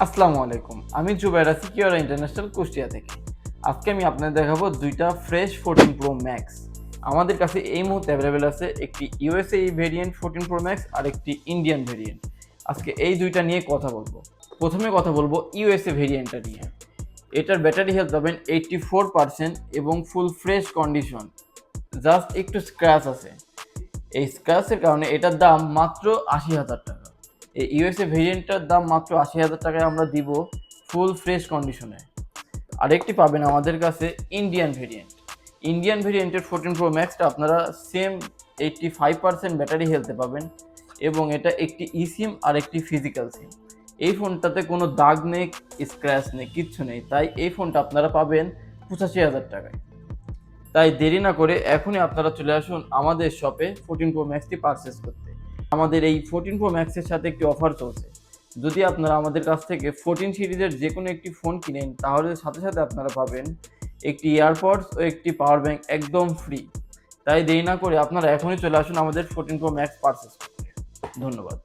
আসসালামু আলাইকুম, আমি জুবাইর সিকিউর ইন্টারন্যাশনাল কুষ্টিয়া থেকে। আজকে আমি আপনাদের দেখাবো দুইটা ফ্রেশ 14 প্রো ম্যাক্স। আমাদের কাছে এই মুহূর্তে অ্যাভেলেবেল আছে একটি ইউএসএ ভেরিয়েন্ট 14 প্রো ম্যাক্স আর একটি ইন্ডিয়ান ভেরিয়েন্ট। আজকে এই দুইটা নিয়ে কথা বলবো। প্রথমে কথা বলবো ইউএসএ ভেরিয়েন্টটা নিয়ে। এটার ব্যাটারি হেলথ পাবেন 84% এবং ফুল ফ্রেশ কন্ডিশন, জাস্ট একটু স্ক্র্যাচ আছে। এই স্ক্র্যাচের কারণে এটার দাম মাত্র 80,000 টাকা। এই ইউএসএ ভেরিয়েন্টটার দাম মাত্র 80,000 টাকায় আমরা দিব ফুল ফ্রেশ কন্ডিশনে। আরেকটি পাবেন আমাদের কাছে ইন্ডিয়ান ভেরিয়েন্ট। ইন্ডিয়ান ভেরিয়েন্টের 14 প্রো ম্যাক্সটা আপনারা সেম 85% ব্যাটারি হেলথে পাবেন এবং এটা একটি ই সিম আর একটি ফিজিক্যাল সিম। এই ফোনটাতে কোনো দাগ নেই, স্ক্র্যাচ নেই, কিচ্ছু নেই, তাই এই ফোনটা আপনারা পাবেন 85,000 টাকায়। তাই দেরি না করে এখনই আপনারা চলে আসুন আমাদের শপে 14 প্রো ম্যাক্সটি পারচেস করতে। আমাদের এই 14 প্রো ম্যাক্সের সাথে একটি অফার চলছে। যদি আপনারা আমাদের কাছ থেকে 14 সিরিজের যে কোনো একটি ফোন কিনেন, তাহলে সাথে সাথে আপনারা পাবেন একটি এয়ারপডস ও একটি পাওয়ার ব্যাংক একদম ফ্রি। তাই দেরি না করে আপনারা এখনই চলে আসুন আমাদের 14 প্রো ম্যাক্স পারচেস করতে। ধন্যবাদ।